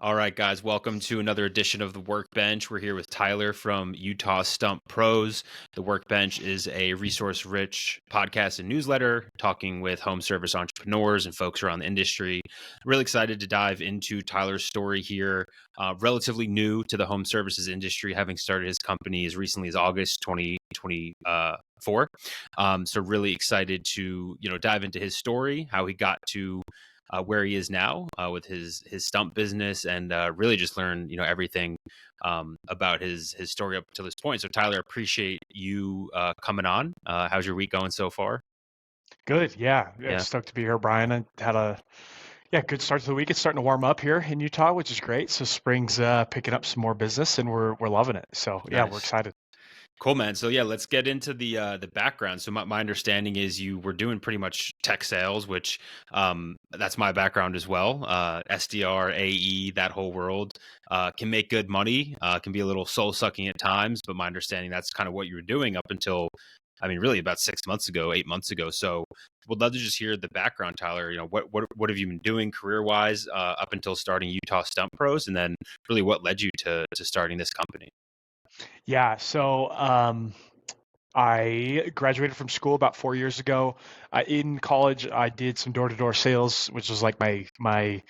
All right, guys, welcome to another edition of the Workbench. We're here with Tyler from Utah Stump Pros. The Workbench is a resource rich podcast and newsletter talking with home service entrepreneurs and folks around the industry. Really excited to dive into Tyler's story here. Relatively new to the home services industry, having started his company as recently as August 2024. So really excited to dive into his story, how he got to where he is now with his stump business, and really just learn everything about his story up to this point. So Tyler, appreciate you coming on. How's your week going so far? Good. Yeah. Yeah, Stoked to be here, Brian. I had a good start to the week. It's starting to warm up here in Utah, which is great. So spring's picking up some more business, and we're loving it. So yeah, we're nice. excited. Cool, man. So yeah, let's get into the background. So my understanding is you were doing pretty much tech sales, which that's my background as well. SDR, AE, that whole world can make good money, can be a little soul sucking at times. But my understanding that's kind of what you were doing up until, I mean, really about 6 months ago, 8 months ago. So would love to just hear the background, Tyler. What have you been doing career wise up until starting Utah Stump Pros, and then really what led you to starting this company? Yeah. I graduated from school about 4 years ago. In college, I did some door-to-door sales, which was like my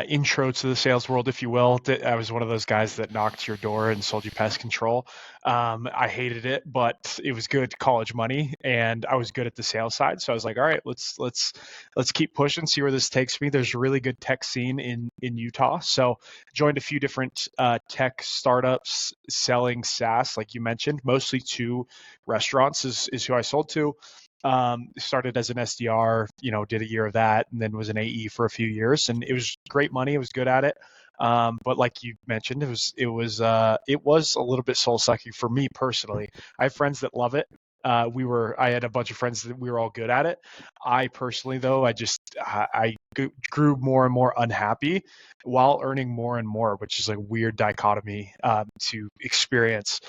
intro to the sales world, if you will. I was one of those guys that knocked your door and sold you pest control. I hated it, but it was good college money, and I was good at the sales side. So I was like, all right, let's keep pushing, see where this takes me. There's a really good tech scene in Utah, so joined a few different tech startups selling SaaS, like you mentioned, mostly to restaurants is who I sold to. Started as an SDR, did a year of that, and then was an AE for a few years, and it was great money. I was good at it. But like you mentioned, it was a little bit soul sucking for me personally. I have friends that love it. I had a bunch of friends that we were all good at it. I personally, though, I grew more and more unhappy while earning more and more, which is a weird dichotomy to experience.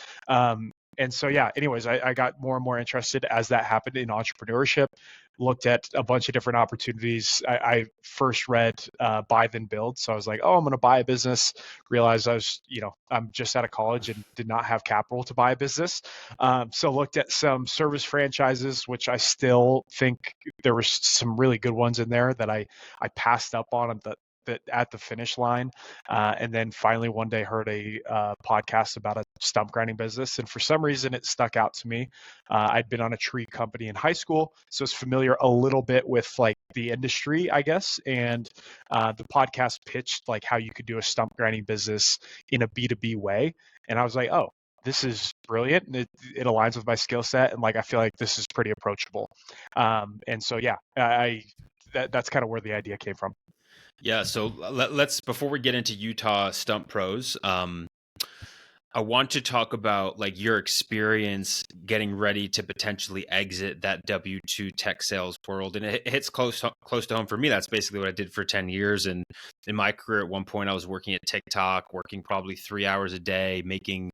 And so, yeah, anyways, I got more and more interested as that happened in entrepreneurship, looked at a bunch of different opportunities. I first read Buy Then Build. So I was like, oh, I'm going to buy a business. Realized I'm just out of college and did not have capital to buy a business. So looked at some service franchises, which I still think there were some really good ones in there that I passed up on at the finish line. And then finally one day heard a podcast about a stump grinding business. And for some reason, it stuck out to me. I'd been on a tree company in high school, so it's familiar a little bit with like the industry, I guess. And the podcast pitched like how you could do a stump grinding business in a B2B way. And I was like, oh, this is brilliant, and it aligns with my skill set, and like I feel like this is pretty approachable. And so yeah, that's kind of where the idea came from. Yeah, so let's before we get into Utah Stump Pros, I want to talk about like your experience getting ready to potentially exit that W-2 tech sales world, and it hits close to home for me. That's basically what I did for 10 years, and in my career, at one point, I was working at TikTok, working probably 3 hours a day, making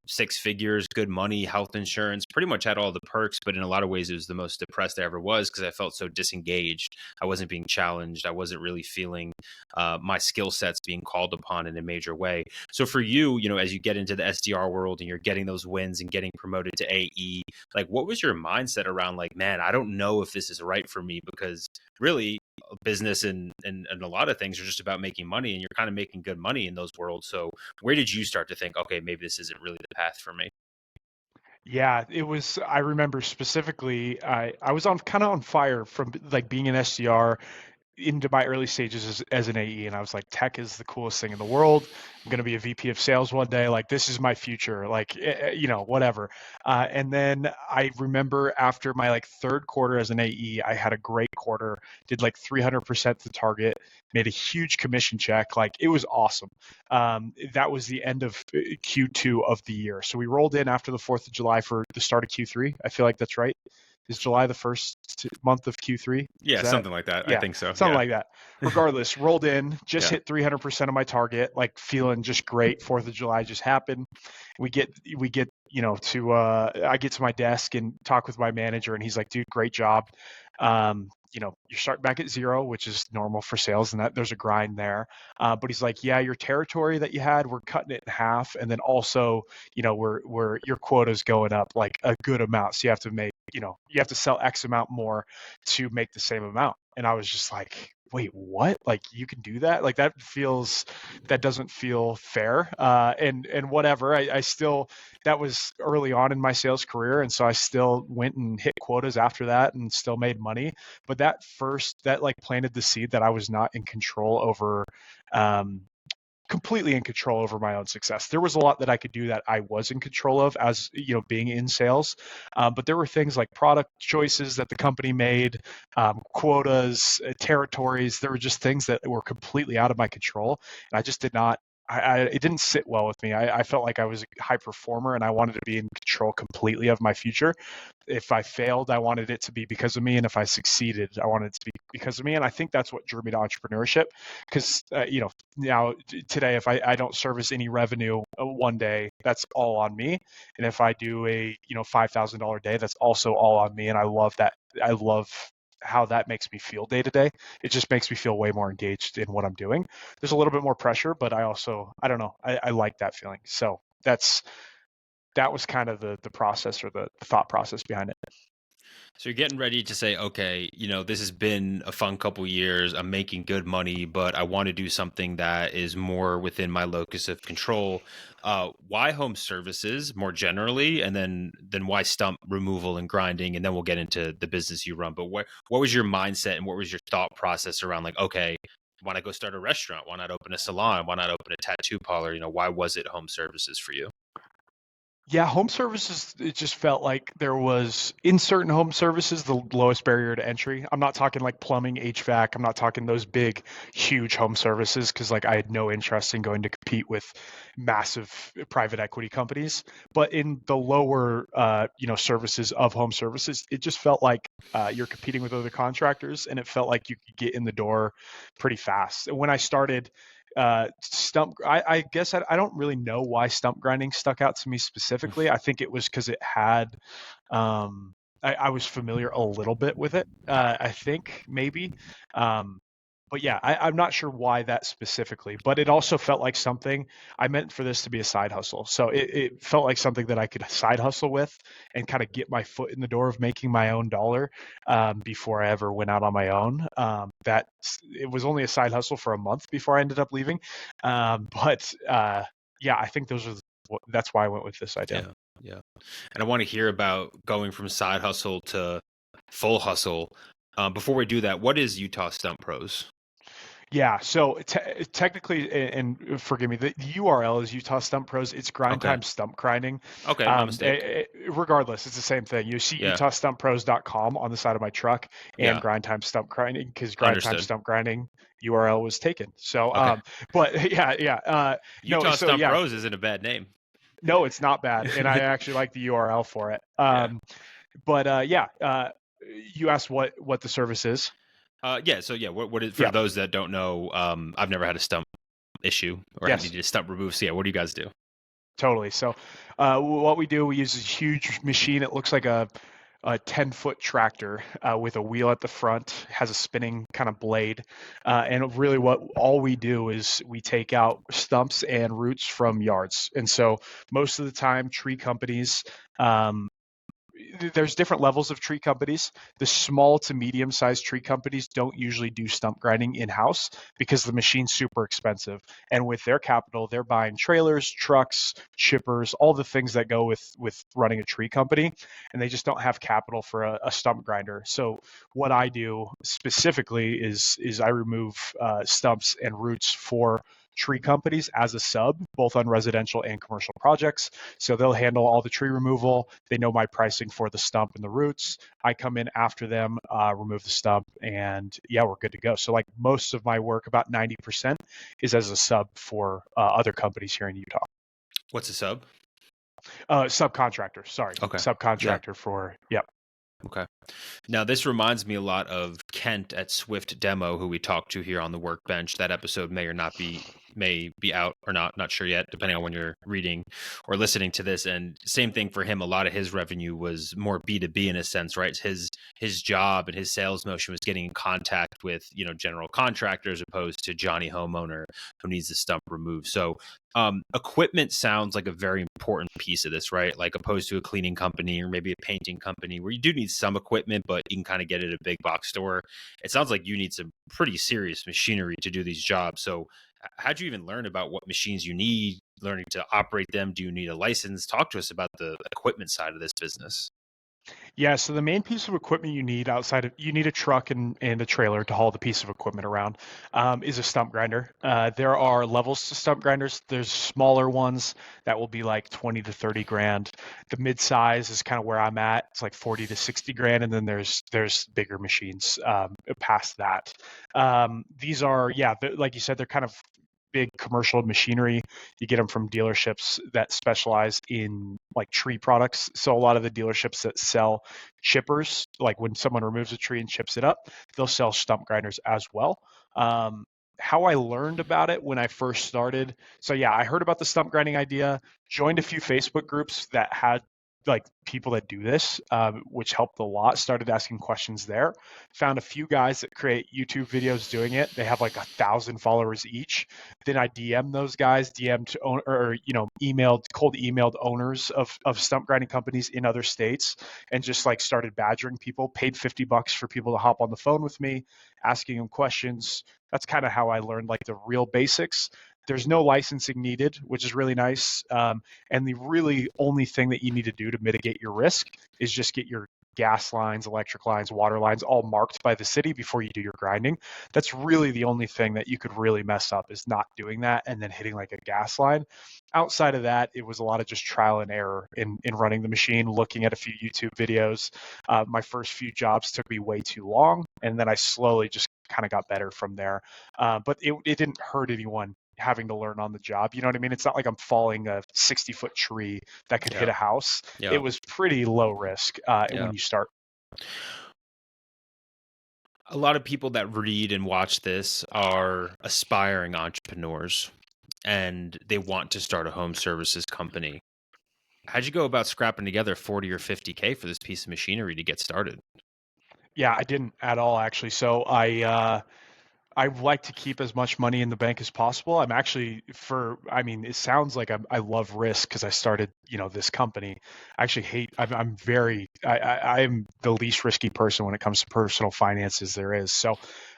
6 figures, good money, health insurance, pretty much had all the perks. But in a lot of ways, it was the most depressed I ever was because I felt so disengaged. I wasn't being challenged. I wasn't really feeling my skill sets being called upon in a major way. So for you, as you get into the SDR world and you're getting those wins and getting promoted to AE, like what was your mindset around like, man, I don't know if this is right for me, because really business and a lot of things are just about making money, and you're kind of making good money in those worlds. So where did you start to think, okay, maybe this isn't really the path for me? Yeah, it was. I remember specifically, I was on kind of on fire from like being an SDR into my early stages as an AE, and I was like, tech is the coolest thing in the world. I'm going to be a VP of sales one day. Like, this is my future. Like, whatever. And then I remember after my like third quarter as an AE, I had a great quarter, did like 300% the target, made a huge commission check. Like, it was awesome. That was the end of Q2 of the year. So we rolled in after the 4th of July for the start of Q3. I feel like that's right. Is July the first month of Q3? Is Yeah, that? something like that. I Yeah, think so. something Yeah. like that. Regardless, rolled in, just Yeah. hit 300% of my target, like feeling just great. 4th of July just happened. We get to I get to my desk and talk with my manager, and he's like, dude, great job. You start back at zero, which is normal for sales, and that there's a grind there. But he's like, yeah, your territory that you had, we're cutting it in half, and then also, we're your quota's going up like a good amount, so you have to make, you have to sell X amount more to make the same amount. And I was just like, wait, what? Like you can do that? Like that doesn't feel fair. And whatever. I still, that was early on in my sales career, and so I still went and hit quotas after that and still made money. But that like planted the seed that I was not in control over, um, completely in control over my own success. There was a lot that I could do that I was in control of, as being in sales, but there were things like product choices that the company made, quotas, territories. There were just things that were completely out of my control, and I just did not. It didn't sit well with me. I felt like I was a high performer, and I wanted to be in control completely of my future. If I failed, I wanted it to be because of me, and if I succeeded, I wanted it to be because of me. And I think that's what drew me to entrepreneurship, because now today, if I don't service any revenue one day, that's all on me. And if I do a $5,000 day, that's also all on me. And I love that. I love how that makes me feel day to day. It just makes me feel way more engaged in what I'm doing. There's a little bit more pressure, but I don't know, I like that feeling. So that was kind of the process, or the thought process behind it. So you're getting ready to say, okay, this has been a fun couple years. I'm making good money, but I want to do something that is more within my locus of control. Why home services more generally, and then why stump removal and grinding, and then we'll get into the business you run. But what was your mindset and what was your thought process around, like, okay, why not go start a restaurant? Why not open a salon? Why not open a tattoo parlor? Why was it home services for you? Yeah, home services, it just felt like there was, in certain home services, the lowest barrier to entry. I'm not talking like plumbing, HVAC. I'm not talking those big, huge home services, because like I had no interest in going to compete with massive private equity companies. But in the lower, services of home services, it just felt like you're competing with other contractors, and it felt like you could get in the door pretty fast. And when I started, I guess I don't really know why stump grinding stuck out to me specifically. I think it was because it had, I was familiar a little bit with it. I think maybe, but yeah, I'm not sure why that specifically, but it also felt like something I meant for this to be a side hustle. So it felt like something that I could side hustle with and kind of get my foot in the door of making my own dollar, before I ever went out on my own. That it was only a side hustle for a month before I ended up leaving. But yeah, I think that's why I went with this idea. Yeah, yeah. And I want to hear about going from side hustle to full hustle. Before we do that, what is Utah Stump Pros? Yeah, so technically, and forgive me, the URL is Utah Stump Pros. It's Okay. Grindtime Stump Grinding. Okay, my mistake. Regardless, it's the same thing. You see Yeah. utahstumppros.com on the side of my truck, and Yeah. Grindtime Stump Grinding, because Grindtime Understood. Stump Grinding URL was taken. So, Okay. but yeah. No, Utah so Stump yeah, Pros isn't a bad name. no, it's not bad, and I actually like the URL for it. Yeah. But yeah, you asked what the service is. Yeah. So yeah, what is, for Yeah. those that don't know, I've never had a stump issue or had Yes. needed a stump removed. So yeah, what do you guys do? Totally. So, what we do, we use this huge machine. It looks like a 10-foot tractor, with a wheel at the front, has a spinning kind of blade. And really, what all we do is we take out stumps and roots from yards. And so, most of the time, tree companies, um, there's different levels of tree companies. The small to medium sized tree companies don't usually do stump grinding in house because the machine's super expensive. And with their capital, they're buying trailers, trucks, chippers, all the things that go with running a tree company. And they just don't have capital for a stump grinder. So what I do specifically is I remove stumps and roots for tree companies as a sub, both on residential and commercial projects. So they'll handle all the tree removal. They know my pricing for the stump and the roots. I come in after them, remove the stump, and yeah, we're good to go. So like most of my work, about 90%, is as a sub for other companies here in Utah. What's a sub? Subcontractor, sorry. Okay. Yeah. Subcontractor for, yep. Okay. Now, this reminds me a lot of Kent at Swift Demo, who we talked to here on the Workbench. That episode may or not be may be out or not sure yet, depending on when you're reading or listening to this. And same thing for him. A lot of his revenue was more B2B in a sense, right? His job and his sales motion was getting in contact with, general contractors opposed to Johnny homeowner who needs the stump removed. So equipment sounds like a very important piece of this, right? Like opposed to a cleaning company or maybe a painting company where you do need some equipment, but you can kind of get it at a big box store. It sounds like you need some pretty serious machinery to do these jobs. So how'd you even learn about what machines you need, learning to operate them? Do you need a license? Talk to us about the equipment side of this business. Yeah, so the main piece of equipment you need you need a truck and a trailer to haul the piece of equipment around, is a stump grinder. There are levels to stump grinders. There's smaller ones that will be like 20 to 30 grand. The mid size is kind of where I'm at. It's like 40 to 60 grand. And then there's bigger machines past that. These are, like you said, they're kind of big commercial machinery. You get them from dealerships that specialize in like tree products. So a lot of the dealerships that sell chippers, like when someone removes a tree and chips it up, they'll sell stump grinders as well. How I learned about it when I first started. So yeah, I heard about the stump grinding idea, joined a few Facebook groups that had like people that do this, which helped a lot. Started asking questions there. Found a few guys that create YouTube videos doing it. They have like 1,000 followers each. Then I DM'd those guys, cold emailed owners of stump grinding companies in other states, and just like started badgering people. Paid $50 for people to hop on the phone with me, asking them questions. That's kind of how I learned like the real basics. There's no licensing needed, which is really nice. And the really only thing that you need to do to mitigate your risk is just get your gas lines, electric lines, water lines all marked by the city before you do your grinding. That's really the only thing that you could really mess up, is not doing that and then hitting like a gas line. Outside of that, it was a lot of just trial and error in running the machine, looking at a few YouTube videos. My first few jobs took me way too long, and then I slowly just kind of got better from there. But it didn't hurt anyone having to learn on the job. You know what I mean? It's not like I'm falling a 60-foot tree that could hit Yeah. a house. Yeah. It was pretty low risk when you start. A lot of people that read and watch this are aspiring entrepreneurs and they want to start a home services company. How'd you go about scrapping together 40 or 50K for this piece of machinery to get started? Yeah, I didn't at all actually. So I like to keep as much money in the bank as possible. I'm actually it sounds like I love risk because I started, this company. I actually hate, I'm the least risky person when it comes to personal finances there is. So,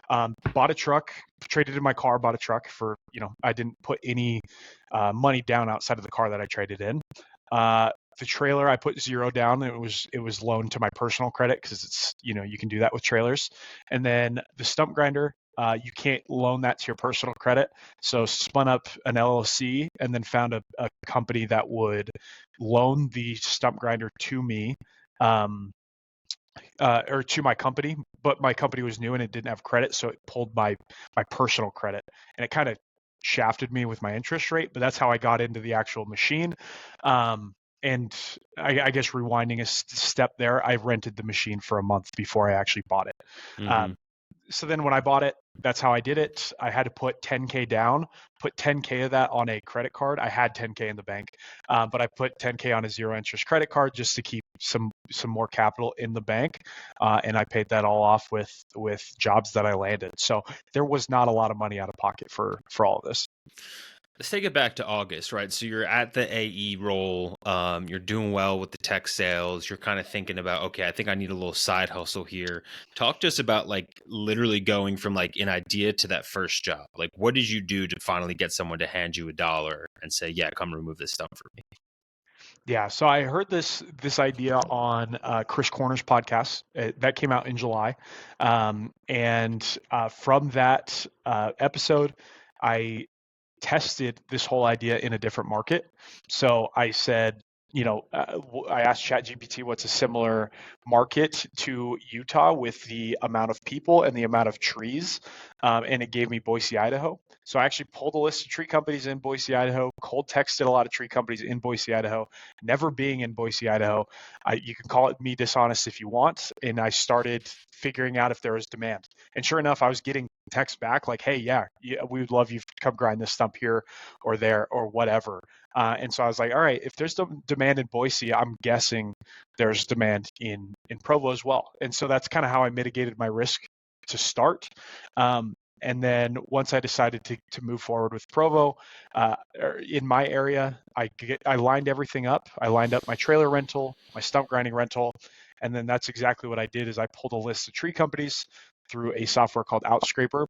bought a truck, traded in my car, bought a truck for, I didn't put any money down outside of the car that I traded in. The trailer, I put 0 down. It was loaned to my personal credit because it's, you can do that with trailers. And then the stump grinder, you can't loan that to your personal credit. So spun up an LLC and then found a company that would loan the stump grinder to me, or to my company. But my company was new and it didn't have credit, so it pulled my personal credit, and it kind of shafted me with my interest rate. But that's how I got into the actual machine. And I guess rewinding a step there, I rented the machine for a month before I actually bought it. Mm-hmm. So then when I bought it, that's how I did it. I had to put 10K down, put 10K of that on a credit card. I had 10K in the bank, but I put 10K on a 0 interest credit card just to keep some more capital in the bank. And I paid that all off with jobs that I landed. So there was not a lot of money out of pocket for all of this. Let's take it back to August, right? So you're at the AE role. You're doing well with the tech sales. You're kind of thinking about, okay, I think I need a little side hustle here. Talk to us about like literally going from like an idea to that first job. Like, what did you do to finally get someone to hand you $1 and say, yeah, come remove this stuff for me? Yeah, so I heard this idea on Chris Corner's podcast that came out in July, and from that episode, I tested this whole idea in a different market. So I said, I asked ChatGPT what's a similar market to Utah with the amount of people and the amount of trees, and it gave me Boise, Idaho. So I actually pulled a list of tree companies in Boise, Idaho, cold texted a lot of tree companies in Boise, Idaho, never being in Boise, Idaho. You can call it me dishonest if you want. And I started figuring out if there was demand. And sure enough, I was getting text back like, hey, yeah, we would love you to come grind this stump here or there or whatever. And so I was like, all right, if there's demand in Boise, I'm guessing there's demand in Provo as well. And so that's kind of how I mitigated my risk to start. And then once I decided to move forward with Provo, in my area, I lined everything up. I lined up my trailer rental, my stump grinding rental, and then that's exactly what I did is I pulled a list of tree companies through a software called Outscraper.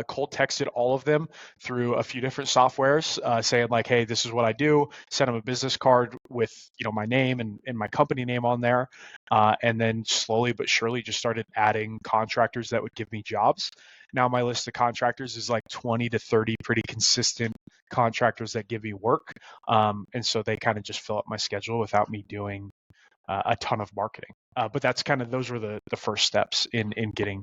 Cold texted all of them through a few different softwares, saying like, "Hey, this is what I do." Sent them a business card with my name and my company name on there, and then slowly but surely just started adding contractors that would give me jobs. Now my list of contractors is like 20 to 30 pretty consistent contractors that give me work, and so they kind of just fill up my schedule without me doing a ton of marketing. But that's kind of those were the first steps in getting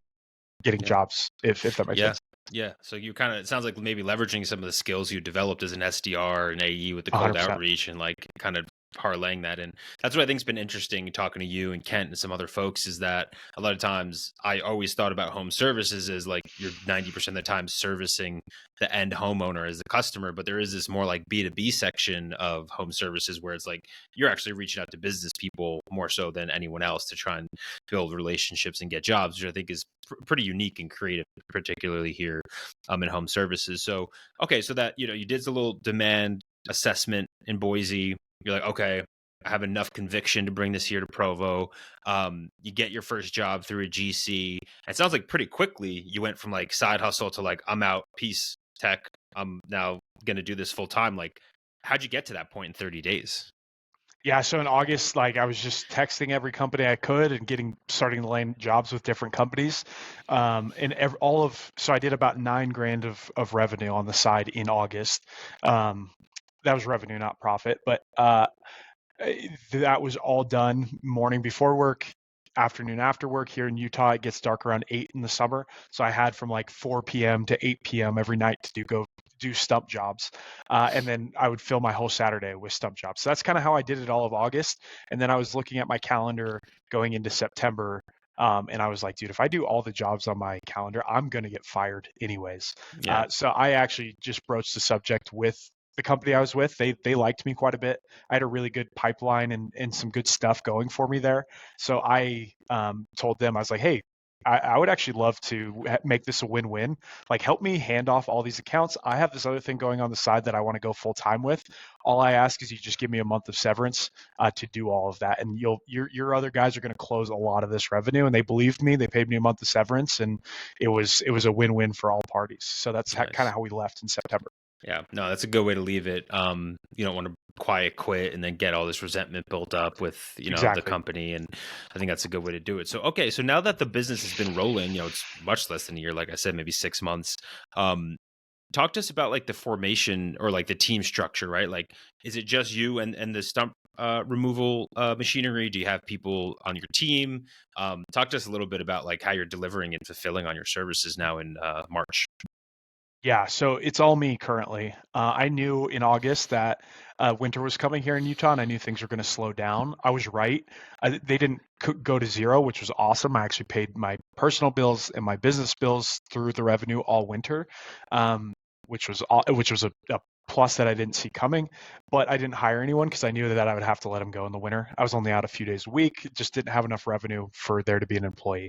Yeah. jobs, if that makes Yeah. sense. Yeah. So you kind of, it sounds like maybe leveraging some of the skills you developed as an SDR and AE with the cold 100%. outreach and like kind of parlaying that in. That's what I think's been interesting talking to you and Kent and some other folks is that a lot of times I always thought about home services as like you're 90% of the time servicing the end homeowner as the customer, but there is this more like B2B section of home services where it's like you're actually reaching out to business people more so than anyone else to try and build relationships and get jobs, which I think is pretty unique and creative, particularly here in home services. So, okay, so that, you did a little demand assessment in Boise. You're like, okay, I have enough conviction to bring this here to Provo. You get your first job through a GC. It sounds like pretty quickly you went from like side hustle to like, I'm out, peace, tech. I'm now going to do this full time. Like, how'd you get to that point in 30 days? Yeah, so in August, like I was just texting every company I could and starting to land jobs with different companies, so I did about $9,000 of revenue on the side in August. That was revenue, not profit, but that was all done morning before work, afternoon after work. Here in Utah, it gets dark around 8 in the summer, so I had from like 4 p.m. to 8 p.m. every night to do stump jobs, and then I would fill my whole Saturday with stump jobs. So that's kind of how I did it all of August, and then I was looking at my calendar going into September. And I was like, dude, if I do all the jobs on my calendar, I'm going to get fired anyways. Yeah. So I actually just broached the subject with the company I was with. They liked me quite a bit. I had a really good pipeline and some good stuff going for me there. So I told them, I was like, hey, I would actually love to make this a win-win. Like, help me hand off all these accounts. I have this other thing going on the side that I want to go full time with. All I ask is you just give me a month of severance to do all of that, and your other guys are going to close a lot of this revenue. And they believed me. They paid me a month of severance, and it was a win-win for all parties. So that's Nice. kind of how we left in September. Yeah, no, that's a good way to leave it. You don't want to quiet quit and then get all this resentment built up with, Exactly. the company. And I think that's a good way to do it. So, okay. So now that the business has been rolling, it's much less than a year, like I said, maybe 6 months. Talk to us about like the formation or like the team structure, right? Like, is it just you and the stump removal machinery? Do you have people on your team? Talk to us a little bit about like how you're delivering and fulfilling on your services now in March. Yeah, so it's all me currently. I knew in August that winter was coming here in Utah, and I knew things were going to slow down. I was right. They didn't go to zero, which was awesome. I actually paid my personal bills and my business bills through the revenue all winter, which was a plus that I didn't see coming. But I didn't hire anyone because I knew that I would have to let them go in the winter. I was only out a few days a week, just didn't have enough revenue for there to be an employee.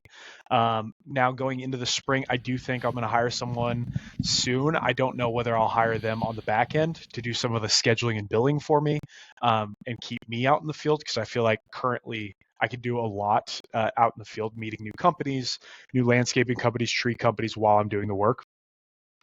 Now going into the spring, I do think I'm going to hire someone soon. I don't know whether I'll hire them on the back end to do some of the scheduling and billing for me, and keep me out in the field, because I feel like currently I could do a lot out in the field, meeting new companies, new landscaping companies, tree companies while I'm doing the work.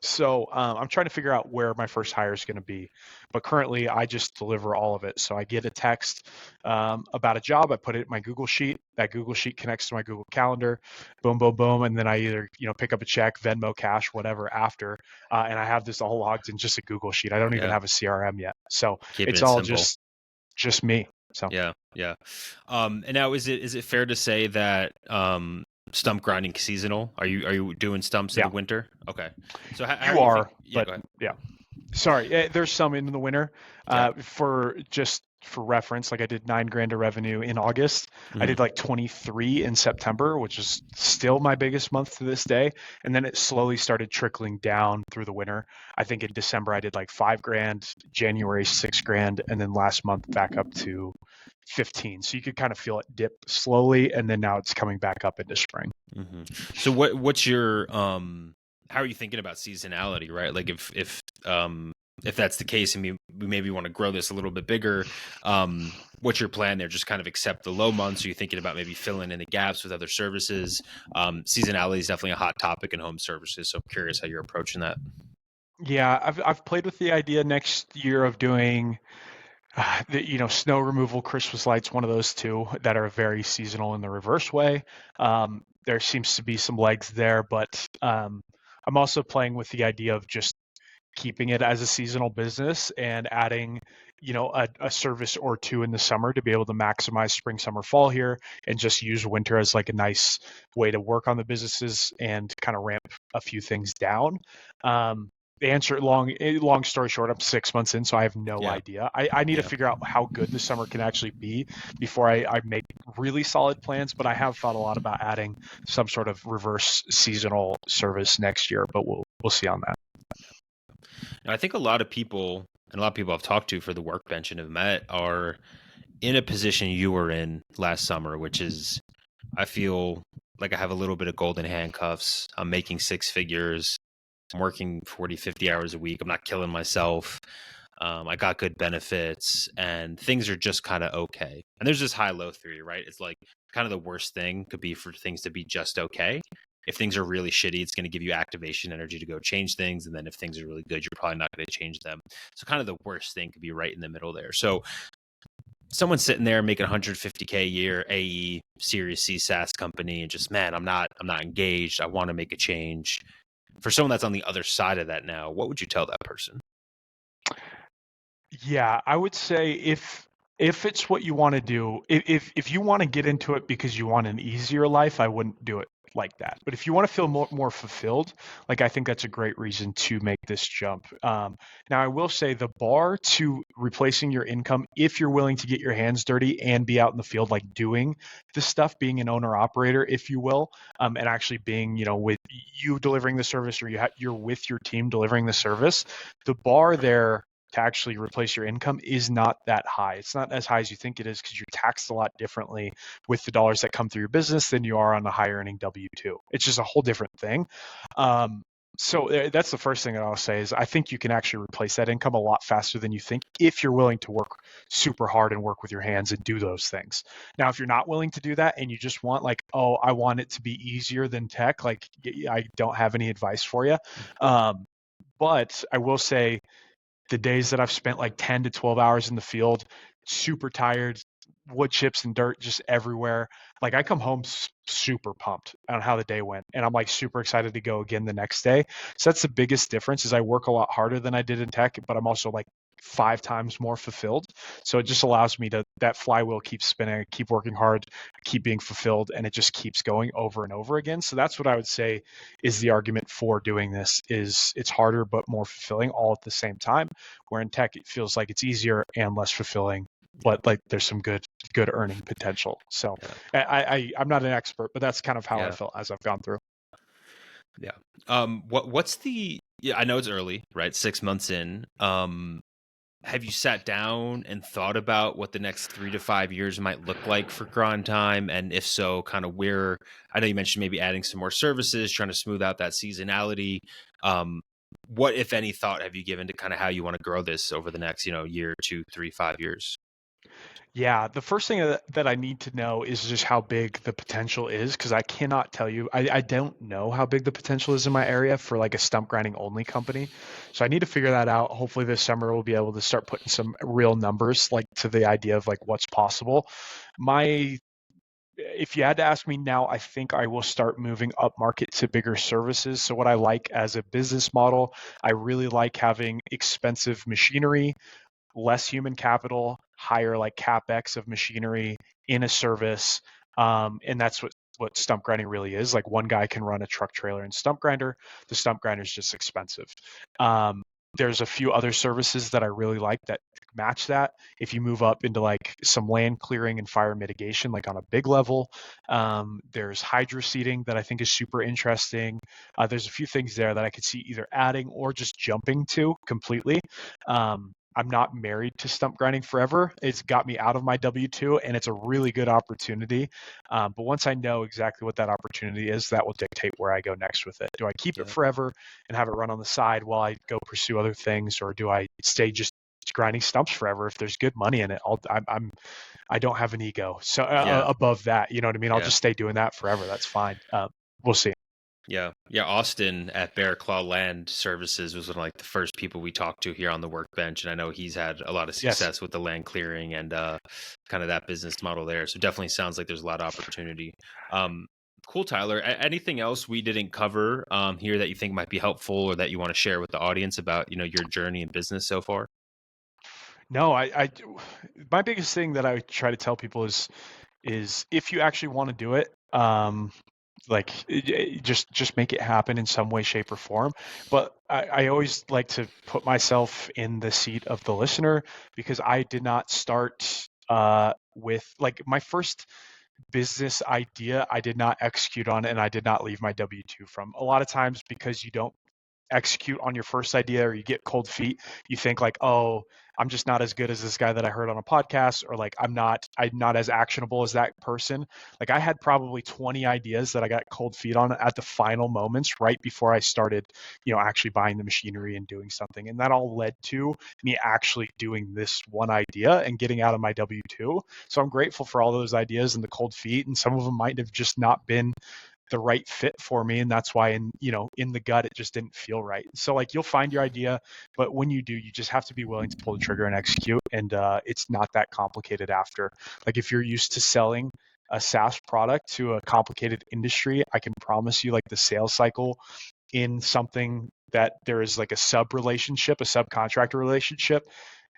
So I'm trying to figure out where my first hire is going to be, but currently I just deliver all of it. So I get a text about a job, I put it in my Google Sheet. That Google Sheet connects to my Google Calendar, boom, boom, boom, and then I either pick up a check, Venmo, Cash, whatever after, and I have this all logged in just a Google Sheet. I don't even Yeah. have a CRM yet, so Keeping it's it all simple. just me. So Yeah. And now is it fair to say that stump grinding seasonal? Are you doing stumps in yeah, the winter? Okay. So how are you you are, yeah, but go ahead. yeah. Sorry, there's some in the winter Yeah. for just for reference, like I did 9 grand of revenue in August. I Mhm. did like 23 in September, which is still my biggest month to this day. And then it slowly started trickling down through the winter. I think in December I did like 5 grand, January 6 grand, and then last month back up to 15. So you could kind of feel it dip slowly, and then now it's coming back up into spring. So what's your how are you thinking about seasonality, right? Like if that's the case and we maybe want to grow this a little bit bigger, what's your plan there? Just kind of accept the low months? Are you thinking about maybe filling in the gaps with other services? Seasonality is definitely a hot topic in home services, so I'm curious how you're approaching that. Yeah, I've played with the idea next year of doing snow removal, Christmas lights, one of those two that are very seasonal in the reverse way. There seems to be some legs there, but I'm also playing with the idea of just keeping it as a seasonal business and adding, a service or two in the summer to be able to maximize spring, summer, fall here, and just use winter as like a nice way to work on the businesses and kind of ramp a few things down. The answer, long story short, I'm 6 months in, so I have no Yeah, idea. I need to yeah. figure out how good the summer can actually be before I make really solid plans. But I have thought a lot about adding some sort of reverse seasonal service next year, but we'll see on that. And I think a lot of people and a lot of people I've talked to for the workbench and have met are in a position you were in last summer, which is I feel like I have a little bit of golden handcuffs. I'm making six figures. I'm working 40, 50 hours a week. I'm not killing myself. I got good benefits and things are just kind of okay. And there's this high low theory, right? It's like kind of the worst thing could be for things to be just okay. If things are really shitty, it's going to give you activation energy to go change things. And then if things are really good, you're probably not going to change them. So kind of the worst thing could be right in the middle there. So someone sitting there making 150K a year, AE, Series C SaaS company, and just, man, I'm not engaged. I want to make a change. For someone that's on the other side of that now, what would you tell that person? Yeah, I would say if it's what you want to do, if you want to get into it because you want an easier life, I wouldn't do it like that. But if you want to feel more fulfilled, like I think that's a great reason to make this jump. Now, I will say the bar to replacing your income, if you're willing to get your hands dirty and be out in the field, like doing this stuff, being an owner operator, if you will, and actually being, with you delivering the service or you're with your team delivering the service, the bar there to actually replace your income is not that high. It's not as high as you think it is because you're taxed a lot differently with the dollars that come through your business than you are on a higher earning W-2. It's just a whole different thing. So that's the first thing that I'll say is I think you can actually replace that income a lot faster than you think if you're willing to work super hard and work with your hands and do those things. Now, if you're not willing to do that and you just want like, oh, I want it to be easier than tech, like I don't have any advice for you. But I will say the days that I've spent like 10 to 12 hours in the field, super tired, wood chips and dirt just everywhere. Like I come home super pumped on how the day went, and I'm like super excited to go again the next day. So that's the biggest difference is I work a lot harder than I did in tech, but I'm also like 5 times more fulfilled. So it just allows me to, that flywheel keeps spinning, keep working hard, keep being fulfilled, and it just keeps going over and over again. So that's what I would say is the argument for doing this is it's harder but more fulfilling all at the same time. Where in tech it feels like it's easier and less fulfilling, Yeah, but like there's some good earning potential. So yeah, I'm not an expert, but that's kind of how I yeah, felt as I've gone through. yeah. What's the? Yeah, I know it's early, right? 6 months in. Have you sat down and thought about what the next 3 to 5 years might look like for Grindtime? And if so, kind of where, I know you mentioned maybe adding some more services, trying to smooth out that seasonality. What, if any, thought have you given to kind of how you want to grow this over the next, year, 2, 3, 5 years? Yeah, the first thing that I need to know is just how big the potential is because I cannot tell you. I don't know how big the potential is in my area for like a stump grinding only company. So I need to figure that out. Hopefully this summer we'll be able to start putting some real numbers like to the idea of like what's possible. My If you had to ask me now, I think I will start moving up market to bigger services. So what I like as a business model, I really like having expensive machinery, less human capital, higher like capex of machinery in a service, and that's what stump grinding really is. Like one guy can run a truck trailer and stump grinder. The stump grinder is just expensive. There's a few other services that I really like that match that. If you move up into like some land clearing and fire mitigation, like on a big level, there's hydro seeding that I think is super interesting. There's a few things there that I could see either adding or just jumping to completely. I'm not married to stump grinding forever. It's got me out of my W-2, and it's a really good opportunity. But once I know exactly what that opportunity is, that will dictate where I go next with it. Do I keep it forever and have it run on the side while I go pursue other things, or do I stay just grinding stumps forever? If there's good money in it, I don't have an ego. So above that, you know what I mean? I'll just stay doing that forever. That's fine. We'll see. Yeah. Austin at Bear Claw Land Services was one of like the first people we talked to here on the Workbench, and I know he's had a lot of success with the land clearing and kind of that business model there. So definitely sounds like there's a lot of opportunity. Cool, Tyler. Anything else we didn't cover here that you think might be helpful or that you want to share with the audience about your journey in business so far? No, my biggest thing that I try to tell people is if you actually want to do it, like just make it happen in some way, shape, or form. But I always like to put myself in the seat of the listener, because I did not start with like my first business idea. I did not execute on it, and I did not leave my W-2 from. A lot of times, because you don't execute on your first idea or you get cold feet, you think like, oh, I'm just not as good as this guy that I heard on a podcast, or like I'm not as actionable as that person. Like I had probably 20 ideas that I got cold feet on at the final moments right before I started, actually buying the machinery and doing something. And that all led to me actually doing this one idea and getting out of my W-2. So I'm grateful for all those ideas and the cold feet, and some of them might have just not been the right fit for me, and that's why in the gut it just didn't feel right. So like you'll find your idea, but when you do, you just have to be willing to pull the trigger and execute, and it's not that complicated after. Like if you're used to selling a SaaS product to a complicated industry, I can promise you like the sales cycle in something that there is like a subcontractor relationship,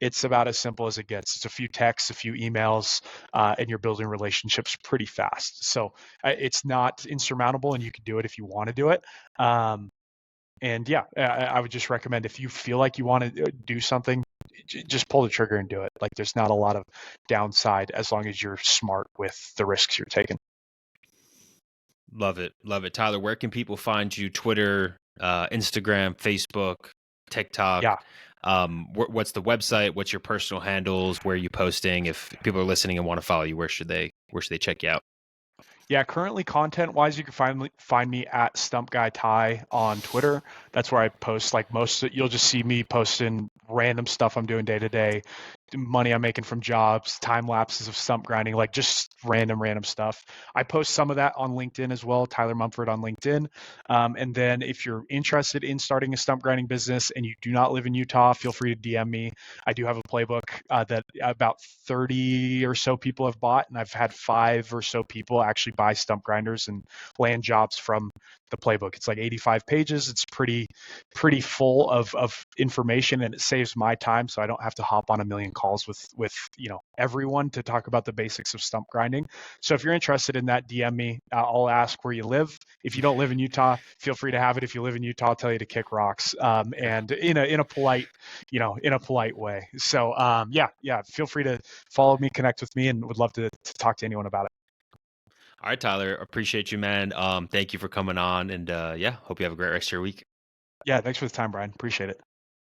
it's about as simple as it gets. It's a few texts, a few emails, and you're building relationships pretty fast. So it's not insurmountable, and you can do it if you want to do it. And yeah, I would just recommend, if you feel like you want to do something, just pull the trigger and do it. Like there's not a lot of downside as long as you're smart with the risks you're taking. Love it. Tyler, where can people find you? Twitter, Instagram, Facebook, TikTok? Yeah. What's the website? What's your personal handles? Where are you posting? If people are listening and want to follow you, where should they check you out? Yeah, currently content-wise, you can find me at Stump Guy Ty on Twitter. That's where I post like you'll just see me posting random stuff I'm doing day to day, money I'm making from jobs, time lapses of stump grinding, like just random stuff. I post some of that on LinkedIn as well, Tyler Mumford on LinkedIn. And then if you're interested in starting a stump grinding business and you do not live in Utah, feel free to DM me. I do have a playbook that about 30 or so people have bought, and I've had 5 or so people actually buy stump grinders and land jobs from the playbook. It's like 85 pages. It's pretty full of information, and it saves my time, so I don't have to hop on a million calls with everyone to talk about the basics of stump grinding. So if you're interested in that, DM me. I'll ask where you live. If you don't live in Utah, feel free to have it. If you live in Utah, I'll tell you to kick rocks, and in a polite way. So yeah, feel free to follow me, connect with me, and would love to talk to anyone about it. All right, Tyler, appreciate you, man. Thank you for coming on, and hope you have a great rest of your week. Yeah, thanks for the time, Brian. Appreciate it.